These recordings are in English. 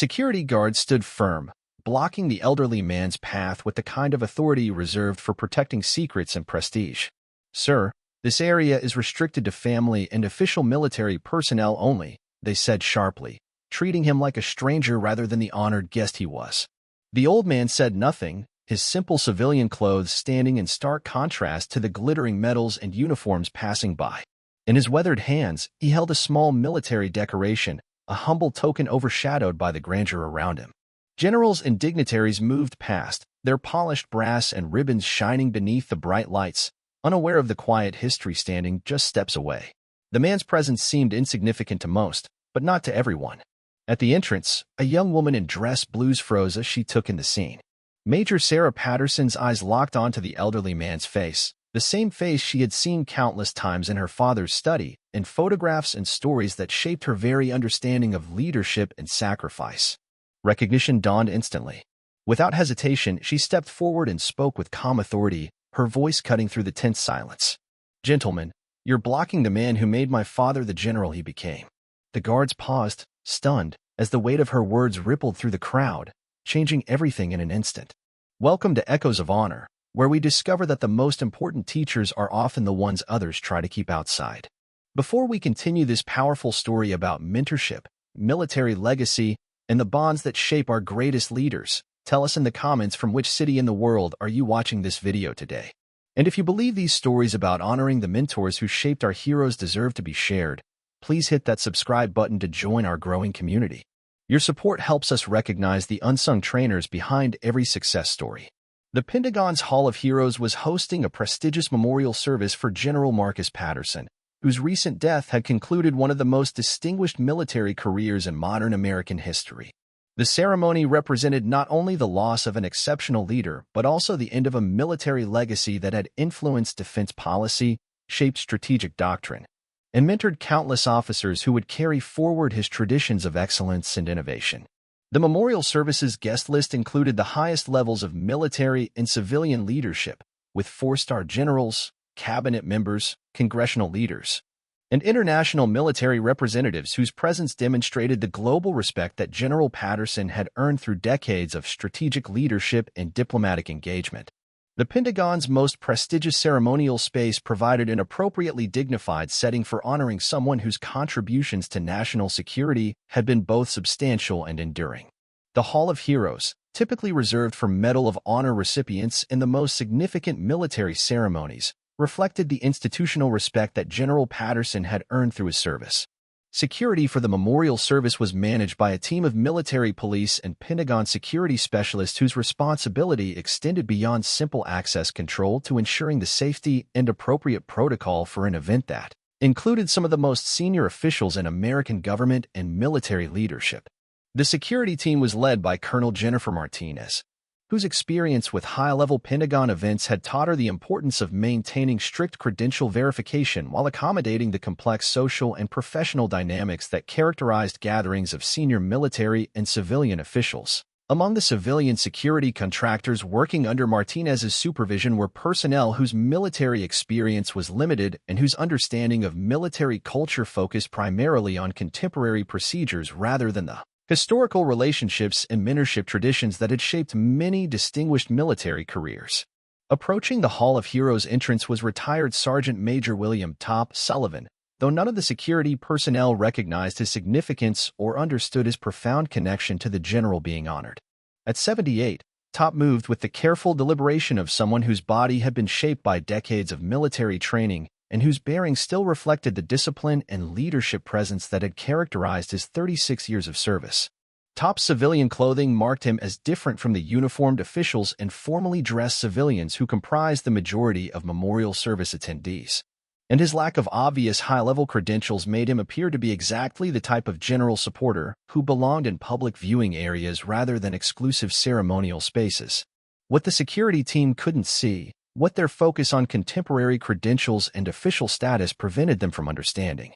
Security guards stood firm, blocking the elderly man's path with the kind of authority reserved for protecting secrets and prestige. "Sir, this area is restricted to family and official military personnel only," they said sharply, treating him like a stranger rather than the honored guest he was. The old man said nothing, his simple civilian clothes standing in stark contrast to the glittering medals and uniforms passing by. In his weathered hands, he held a small military decoration, a humble token overshadowed by the grandeur around him. Generals and dignitaries moved past, their polished brass and ribbons shining beneath the bright lights, unaware of the quiet history standing just steps away. The man's presence seemed insignificant to most, but not to everyone. At the entrance, a young woman in dress blues froze as she took in the scene. Major Sarah Patterson's eyes locked onto the elderly man's face, the same face she had seen countless times in her father's study, in photographs and stories that shaped her very understanding of leadership and sacrifice. Recognition dawned instantly. Without hesitation, she stepped forward and spoke with calm authority, her voice cutting through the tense silence. "Gentlemen, you're blocking the man who made my father the general he became." The guards paused, stunned, as the weight of her words rippled through the crowd, changing everything in an instant. Welcome to Echoes of Honor, where we discover that the most important teachers are often the ones others try to keep outside. Before we continue this powerful story about mentorship, military legacy, and the bonds that shape our greatest leaders, tell us in the comments from which city in the world are you watching this video today. And if you believe these stories about honoring the mentors who shaped our heroes deserve to be shared, please hit that subscribe button to join our growing community. Your support helps us recognize the unsung trainers behind every success story. The Pentagon's Hall of Heroes was hosting a prestigious memorial service for General Marcus Patterson, whose recent death had concluded one of the most distinguished military careers in modern American history. The ceremony represented not only the loss of an exceptional leader, but also the end of a military legacy that had influenced defense policy, shaped strategic doctrine, and mentored countless officers who would carry forward his traditions of excellence and innovation. The memorial service's guest list included the highest levels of military and civilian leadership, with four-star generals, cabinet members, congressional leaders, and international military representatives whose presence demonstrated the global respect that General Patterson had earned through decades of strategic leadership and diplomatic engagement. The Pentagon's most prestigious ceremonial space provided an appropriately dignified setting for honoring someone whose contributions to national security had been both substantial and enduring. The Hall of Heroes, typically reserved for Medal of Honor recipients in the most significant military ceremonies, reflected the institutional respect that General Patterson had earned through his service. Security for the memorial service was managed by a team of military police and Pentagon security specialists whose responsibility extended beyond simple access control to ensuring the safety and appropriate protocol for an event that included some of the most senior officials in American government and military leadership. The security team was led by Colonel Jennifer Martinez, whose experience with high-level Pentagon events had taught her the importance of maintaining strict credential verification while accommodating the complex social and professional dynamics that characterized gatherings of senior military and civilian officials. Among the civilian security contractors working under Martinez's supervision were personnel whose military experience was limited and whose understanding of military culture focused primarily on contemporary procedures rather than the historical relationships and mentorship traditions that had shaped many distinguished military careers. Approaching the Hall of Heroes entrance was retired Sergeant Major William "Top" Sullivan, though none of the security personnel recognized his significance or understood his profound connection to the general being honored. At 78, Top moved with the careful deliberation of someone whose body had been shaped by decades of military training and whose bearing still reflected the discipline and leadership presence that had characterized his 36 years of service. Top's civilian clothing marked him as different from the uniformed officials and formally dressed civilians who comprised the majority of memorial service attendees. And his lack of obvious high-level credentials made him appear to be exactly the type of general supporter who belonged in public viewing areas rather than exclusive ceremonial spaces. What the security team couldn't see, what their focus on contemporary credentials and official status prevented them from understanding,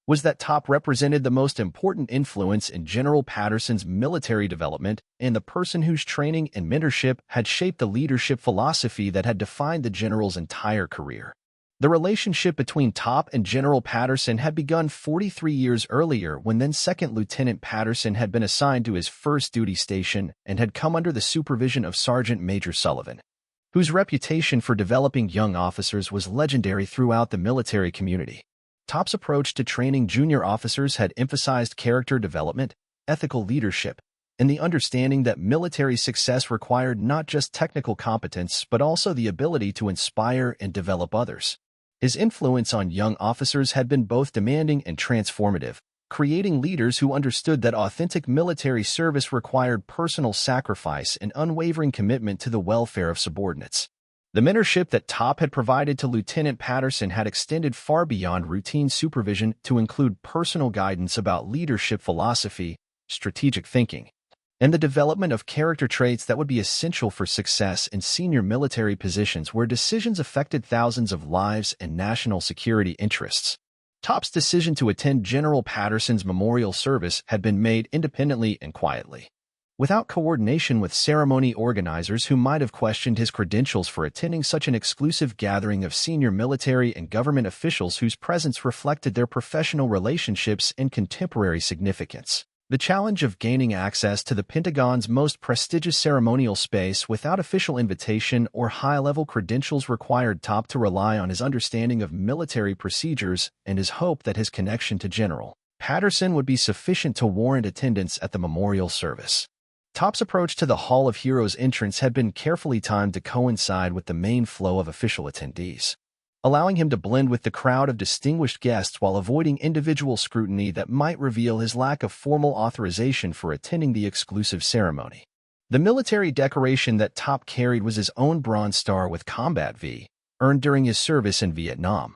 was that Top represented the most important influence in General Patterson's military development and the person whose training and mentorship had shaped the leadership philosophy that had defined the general's entire career. The relationship between Top and General Patterson had begun 43 years earlier when then Second Lieutenant Patterson had been assigned to his first duty station and had come under the supervision of Sergeant Major Sullivan, whose reputation for developing young officers was legendary throughout the military community. Top's approach to training junior officers had emphasized character development, ethical leadership, and the understanding that military success required not just technical competence but also the ability to inspire and develop others. His influence on young officers had been both demanding and transformative, creating leaders who understood that authentic military service required personal sacrifice and unwavering commitment to the welfare of subordinates. The mentorship that Top had provided to Lieutenant Patterson had extended far beyond routine supervision to include personal guidance about leadership philosophy, strategic thinking, and the development of character traits that would be essential for success in senior military positions where decisions affected thousands of lives and national security interests. Top's decision to attend General Patterson's memorial service had been made independently and quietly, without coordination with ceremony organizers who might have questioned his credentials for attending such an exclusive gathering of senior military and government officials whose presence reflected their professional relationships and contemporary significance. The challenge of gaining access to the Pentagon's most prestigious ceremonial space without official invitation or high-level credentials required Top to rely on his understanding of military procedures and his hope that his connection to General Patterson would be sufficient to warrant attendance at the memorial service. Top's approach to the Hall of Heroes entrance had been carefully timed to coincide with the main flow of official attendees, allowing him to blend with the crowd of distinguished guests while avoiding individual scrutiny that might reveal his lack of formal authorization for attending the exclusive ceremony. The military decoration that Top carried was his own Bronze Star with Combat V, earned during his service in Vietnam,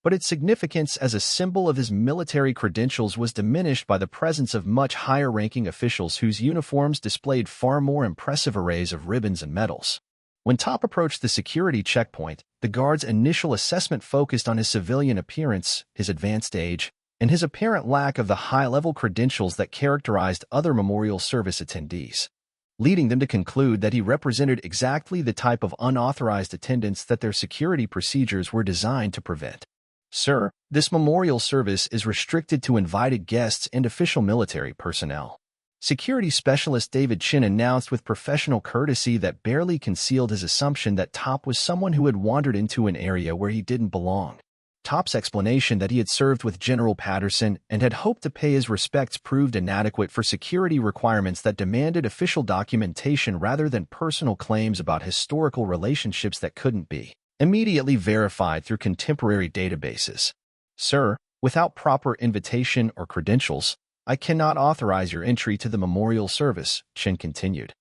but its significance as a symbol of his military credentials was diminished by the presence of much higher-ranking officials whose uniforms displayed far more impressive arrays of ribbons and medals. When Top approached the security checkpoint, the guard's initial assessment focused on his civilian appearance, his advanced age, and his apparent lack of the high-level credentials that characterized other memorial service attendees, leading them to conclude that he represented exactly the type of unauthorized attendance that their security procedures were designed to prevent. "Sir, this memorial service is restricted to invited guests and official military personnel," Security Specialist David Chin announced with professional courtesy that barely concealed his assumption that Top was someone who had wandered into an area where he didn't belong. Top's explanation that he had served with General Patterson and had hoped to pay his respects proved inadequate for security requirements that demanded official documentation rather than personal claims about historical relationships that couldn't be immediately verified through contemporary databases. "Sir, without proper invitation or credentials, I cannot authorize your entry to the memorial service," Chin continued,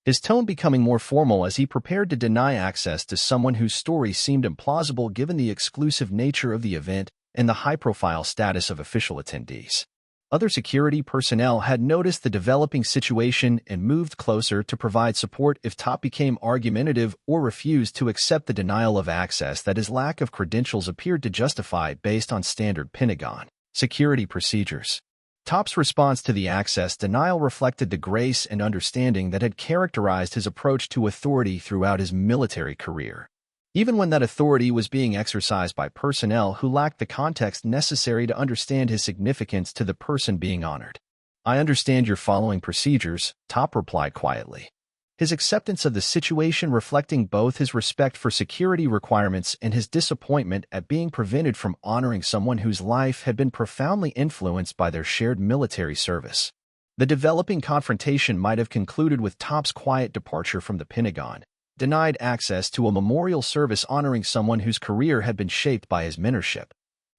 his tone becoming more formal as he prepared to deny access to someone whose story seemed implausible given the exclusive nature of the event and the high-profile status of official attendees. Other security personnel had noticed the developing situation and moved closer to provide support if Top became argumentative or refused to accept the denial of access that his lack of credentials appeared to justify based on standard Pentagon security procedures. Top's response to the access denial reflected the grace and understanding that had characterized his approach to authority throughout his military career, even when that authority was being exercised by personnel who lacked the context necessary to understand his significance to the person being honored. "I understand you're following procedures," Top replied quietly, his acceptance of the situation reflecting both his respect for security requirements and his disappointment at being prevented from honoring someone whose life had been profoundly influenced by their shared military service. The developing confrontation might have concluded with Top's quiet departure from the Pentagon, denied access to a memorial service honoring someone whose career had been shaped by his mentorship,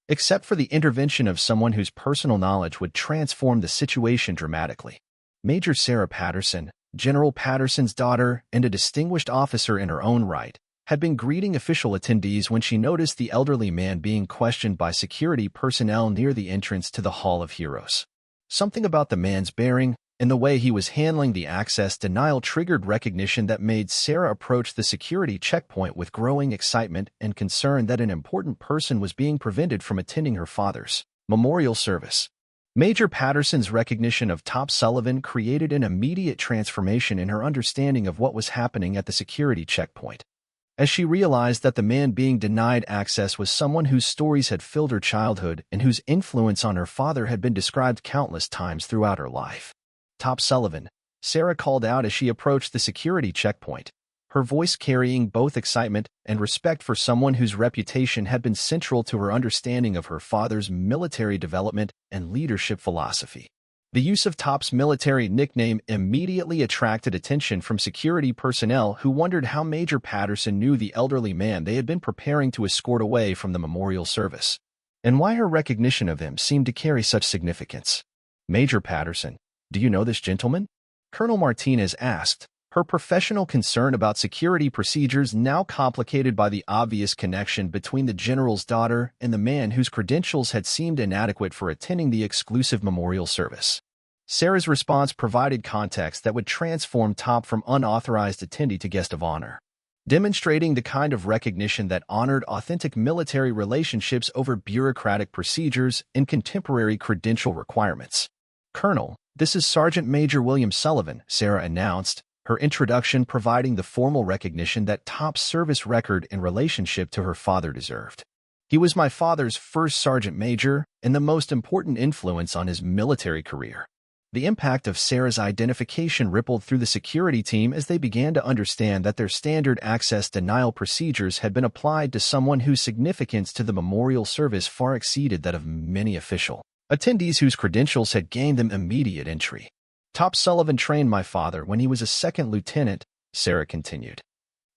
except for the intervention of someone whose personal knowledge would transform the situation dramatically. Major Sarah Patterson, General Patterson's daughter and a distinguished officer in her own right, had been greeting official attendees when she noticed the elderly man being questioned by security personnel near the entrance to the Hall of Heroes. Something about the man's bearing and the way he was handling the access denial triggered recognition that made Sarah approach the security checkpoint with growing excitement and concern that an important person was being prevented from attending her father's memorial service. Major Patterson's recognition of Top Sullivan created an immediate transformation in her understanding of what was happening at the security checkpoint. as she realized that the man being denied access was someone whose stories had filled her childhood and whose influence on her father had been described countless times throughout her life. "Top Sullivan," Sarah called out as she approached the security checkpoint, her voice carrying both excitement and respect for someone whose reputation had been central to her understanding of her father's military development and leadership philosophy. The use of Top's military nickname immediately attracted attention from security personnel who wondered how Major Patterson knew the elderly man they had been preparing to escort away from the memorial service, and why her recognition of him seemed to carry such significance. "Major Patterson, do you know this gentleman?" Colonel Martinez asked, her professional concern about security procedures now complicated by the obvious connection between the general's daughter and the man whose credentials had seemed inadequate for attending the exclusive memorial service. Sarah's response provided context that would transform Top from unauthorized attendee to guest of honor, demonstrating the kind of recognition that honored authentic military relationships over bureaucratic procedures and contemporary credential requirements. "Colonel, this is Sergeant Major William Sullivan," Sarah announced, her introduction providing the formal recognition that Top's service record in relationship to her father deserved. "He was my father's first sergeant major and the most important influence on his military career." The impact of Sarah's identification rippled through the security team as they began to understand that their standard access denial procedures had been applied to someone whose significance to the memorial service far exceeded that of many official attendees whose credentials had gained them immediate entry. "Top Sullivan trained my father when he was a second lieutenant," Sarah continued,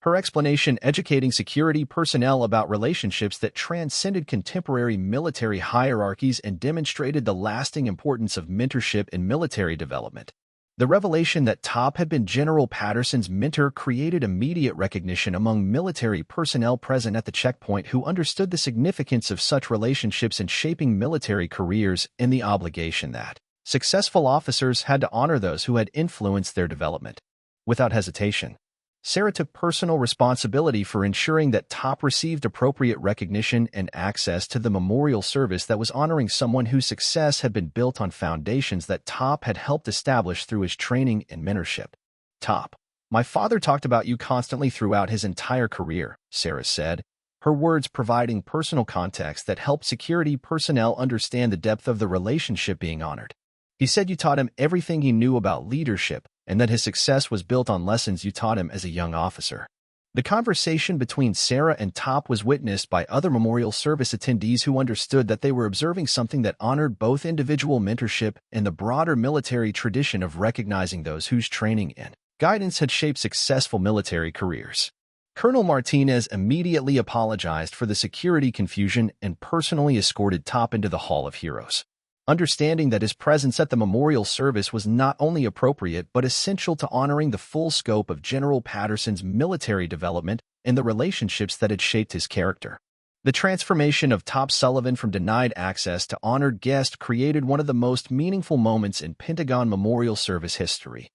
her explanation educating security personnel about relationships that transcended contemporary military hierarchies and demonstrated the lasting importance of mentorship in military development. The revelation that Top had been General Patterson's mentor created immediate recognition among military personnel present at the checkpoint who understood the significance of such relationships in shaping military careers and the obligation that successful officers had to honor those who had influenced their development. Without hesitation, Sarah took personal responsibility for ensuring that Top received appropriate recognition and access to the memorial service that was honoring someone whose success had been built on foundations that Top had helped establish through his training and mentorship. "Top, my father talked about you constantly throughout his entire career," Sarah said, her words providing personal context that helped security personnel understand the depth of the relationship being honored. "He said you taught him everything he knew about leadership and that his success was built on lessons you taught him as a young officer." The conversation between Sarah and Top was witnessed by other memorial service attendees who understood that they were observing something that honored both individual mentorship and the broader military tradition of recognizing those whose training and guidance had shaped successful military careers. Colonel Martinez immediately apologized for the security confusion and personally escorted Top into the Hall of Heroes, understanding that his presence at the memorial service was not only appropriate but essential to honoring the full scope of General Patterson's military development and the relationships that had shaped his character. The transformation of Top Sullivan from denied access to honored guest created one of the most meaningful moments in Pentagon Memorial Service history,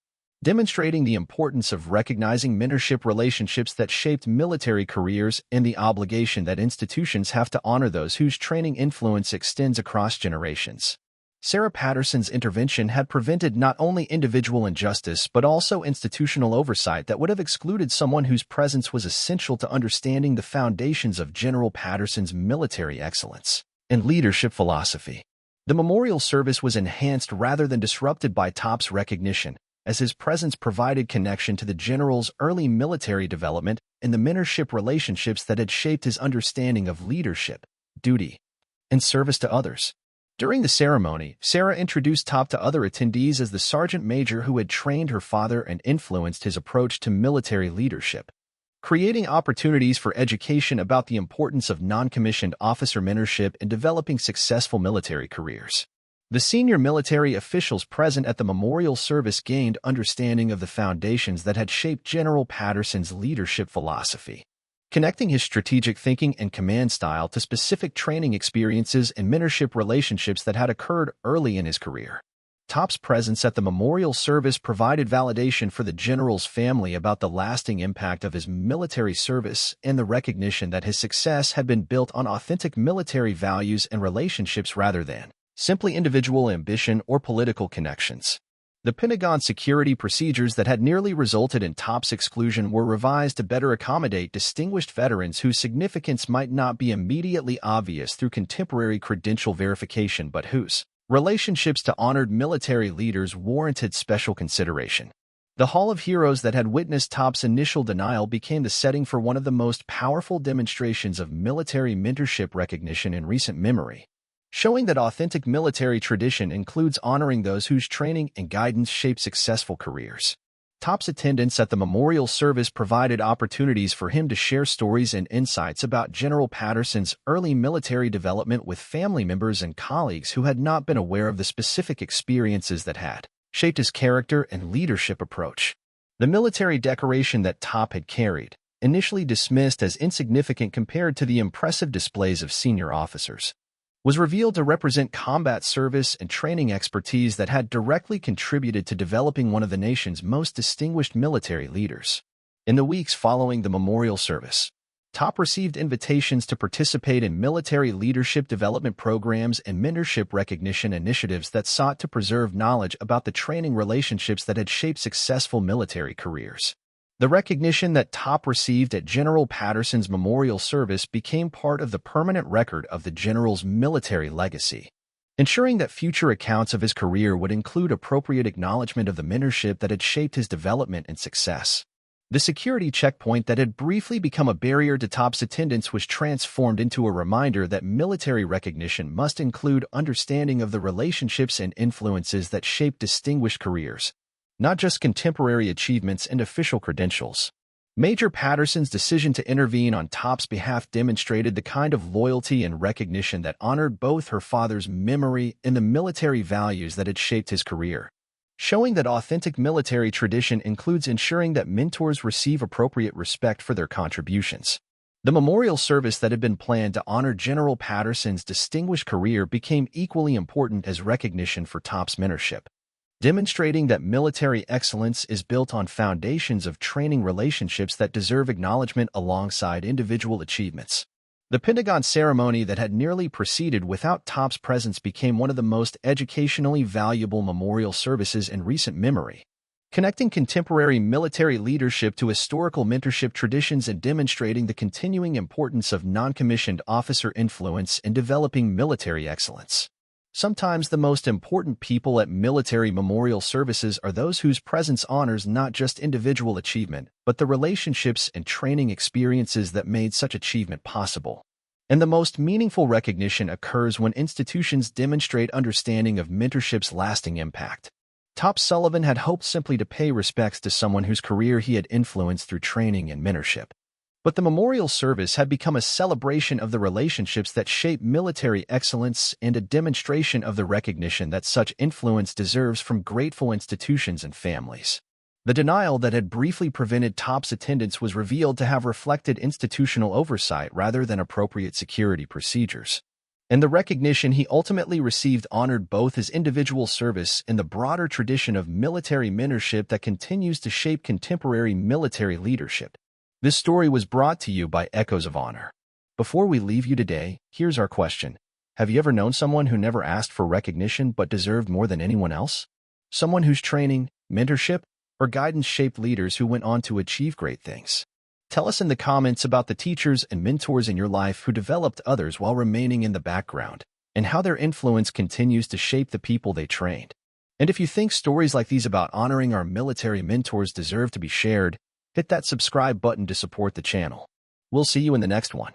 demonstrating the importance of recognizing mentorship relationships that shaped military careers and the obligation that institutions have to honor those whose training influence extends across generations. Sarah Patterson's intervention had prevented not only individual injustice but also institutional oversight that would have excluded someone whose presence was essential to understanding the foundations of General Patterson's military excellence and leadership philosophy. The memorial service was enhanced rather than disrupted by Top's recognition, as his presence provided connection to the general's early military development and the mentorship relationships that had shaped his understanding of leadership, duty, and service to others. During the ceremony, Sarah introduced Top to other attendees as the sergeant major who had trained her father and influenced his approach to military leadership, creating opportunities for education about the importance of non-commissioned officer mentorship in developing successful military careers. The senior military officials present at the memorial service gained understanding of the foundations that had shaped General Patterson's leadership philosophy, connecting his strategic thinking and command style to specific training experiences and mentorship relationships that had occurred early in his career. Top's presence at the memorial service provided validation for the general's family about the lasting impact of his military service and the recognition that his success had been built on authentic military values and relationships rather than simply individual ambition or political connections. The Pentagon security procedures that had nearly resulted in TOPS exclusion were revised to better accommodate distinguished veterans whose significance might not be immediately obvious through contemporary credential verification but whose relationships to honored military leaders warranted special consideration. The Hall of Heroes that had witnessed TOPS' initial denial became the setting for one of the most powerful demonstrations of military mentorship recognition in recent memory, showing that authentic military tradition includes honoring those whose training and guidance shape successful careers. TOPS' attendance at the memorial service provided opportunities for him to share stories and insights about General Patterson's early military development with family members and colleagues who had not been aware of the specific experiences that had shaped his character and leadership approach. The military decoration that TOP had carried, initially dismissed as insignificant compared to the impressive displays of senior officers, was revealed to represent combat service and training expertise that had directly contributed to developing one of the nation's most distinguished military leaders. In the weeks following the memorial service, TOP received invitations to participate in military leadership development programs and mentorship recognition initiatives that sought to preserve knowledge about the training relationships that had shaped successful military careers. The recognition that TOP received at General Patterson's memorial service became part of the permanent record of the general's military legacy, ensuring that future accounts of his career would include appropriate acknowledgement of the mentorship that had shaped his development and success. The security checkpoint that had briefly become a barrier to TOP's attendance was transformed into a reminder that military recognition must include understanding of the relationships and influences that shape distinguished careers, not just contemporary achievements and official credentials. Major Patterson's decision to intervene on TOP's behalf demonstrated the kind of loyalty and recognition that honored both her father's memory and the military values that had shaped his career, showing that authentic military tradition includes ensuring that mentors receive appropriate respect for their contributions. The memorial service that had been planned to honor General Patterson's distinguished career became equally important as recognition for TOP's mentorship, demonstrating that military excellence is built on foundations of training relationships that deserve acknowledgement alongside individual achievements. The Pentagon ceremony that had nearly proceeded without TOP's presence became one of the most educationally valuable memorial services in recent memory, connecting contemporary military leadership to historical mentorship traditions and demonstrating the continuing importance of non-commissioned officer influence in developing military excellence. Sometimes the most important people at military memorial services are those whose presence honors not just individual achievement, but the relationships and training experiences that made such achievement possible. And the most meaningful recognition occurs when institutions demonstrate understanding of mentorship's lasting impact. TOP Sullivan had hoped simply to pay respects to someone whose career he had influenced through training and mentorship. But the memorial service had become a celebration of the relationships that shape military excellence and a demonstration of the recognition that such influence deserves from grateful institutions and families. The denial that had briefly prevented TOP's attendance was revealed to have reflected institutional oversight rather than appropriate security procedures. And the recognition he ultimately received honored both his individual service and the broader tradition of military mentorship that continues to shape contemporary military leadership. This story was brought to you by Echoes of Honor. Before we leave you today, here's our question. Have you ever known someone who never asked for recognition but deserved more than anyone else? Someone whose training, mentorship, or guidance shaped leaders who went on to achieve great things? Tell us in the comments about the teachers and mentors in your life who developed others while remaining in the background, and how their influence continues to shape the people they trained. And if you think stories like these about honoring our military mentors deserve to be shared, hit that subscribe button to support the channel. We'll see you in the next one.